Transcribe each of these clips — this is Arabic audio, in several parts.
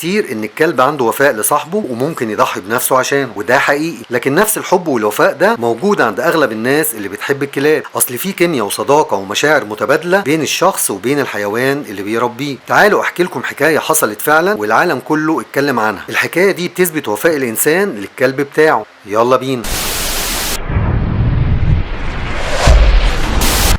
كتير ان الكلب عنده وفاء لصاحبه وممكن يضحي بنفسه عشانه، وده حقيقي، لكن نفس الحب والوفاء ده موجود عند اغلب الناس اللي بتحب الكلاب. اصل في كيمياء وصداقه ومشاعر متبادله بين الشخص وبين الحيوان اللي بيربيه. تعالوا احكي لكم حكايه حصلت فعلا والعالم كله اتكلم عنها. الحكايه دي بتثبت وفاء الانسان للكلب بتاعه. يلا بينا.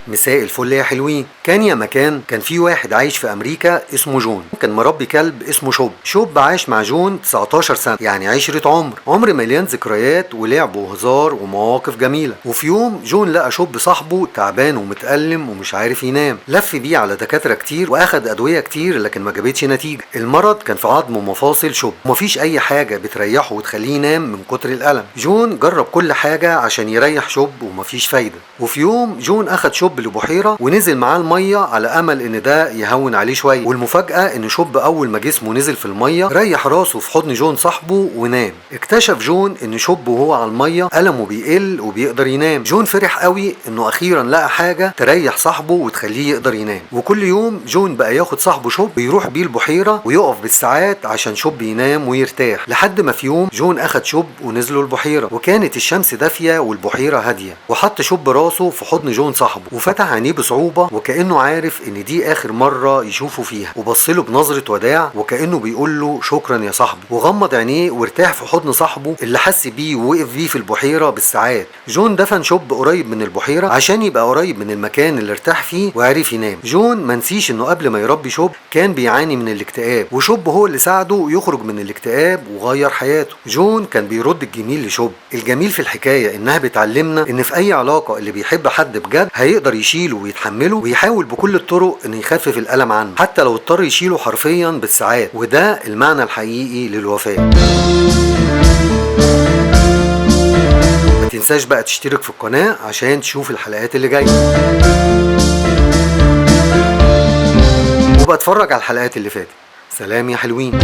مساء الفل يا حلوين. كان يا مكان كان في واحد عايش في امريكا اسمه جون، كان مربي كلب اسمه شوب. شوب عاش مع جون 19 سنه، يعني عشرة عمر مليان ذكريات ولعب وهزار ومواقف جميله. وفي يوم جون لقى شوب صاحبه تعبان ومتألم ومش عارف ينام. لف بيه على دكاتره كتير واخد ادويه كتير لكن ما جابتش نتيجه. المرض كان في عظم ومفاصل شوب، ومفيش اي حاجه بتريحه وتخليه ينام من كتر الالم. جون جرب كل حاجه عشان يريح شوب ومفيش فايده. وفي يوم جون اخد شوب لبحيره ونزل معاه الميه على امل ان ده يهون عليه شويه. والمفاجاه ان شوب اول ما جسمه نزل في الميه ريح راسه في حضن جون صاحبه ونام. اكتشف جون ان شوب وهو على الميه ألمه بيقل وبيقدر ينام. جون فرح قوي انه اخيرا لقى حاجه تريح صاحبه وتخليه يقدر ينام. وكل يوم جون بقى ياخد صاحبه شوب ويروح بيه البحيره ويقف بالساعات عشان شوب ينام ويرتاح، لحد ما في يوم جون اخد شوب ونزلوا البحيره وكانت الشمس دافيه والبحيره هاديه، وحط شوب راسه في حضن جون صاحبه وفتح عينيه بصعوبه وكانه عارف ان دي اخر مره يشوفه فيها، وبصله بنظره وداع وكانه بيقول له شكرا يا صاحبي، وغمض عينيه وارتاح في حضن صاحبه اللي حس بيه ووقف بيه في البحيره بالساعات. جون دفن شوب قريب من البحيره عشان يبقى قريب من المكان اللي ارتاح فيه وعرف ينام. جون ما نسيش انه قبل ما يربي شوب كان بيعاني من الاكتئاب، وشوب هو اللي ساعده يخرج من الاكتئاب وغير حياته. جون كان بيرد الجميل لشوب. الجميل في الحكايه انها بتعلمنا ان في اي علاقه اللي بيحب حد بجد هيقدر يشيله ويتحمله ويحاول بكل الطرق انه يخفف الالم عنه حتى لو اضطر يشيله حرفيا بالساعات، وده المعنى الحقيقي للوفاء. ما تنساش بقى تشترك في القناه عشان تشوف الحلقات اللي جايه، وبقى اتفرج على الحلقات اللي فاتت. سلام يا حلوين.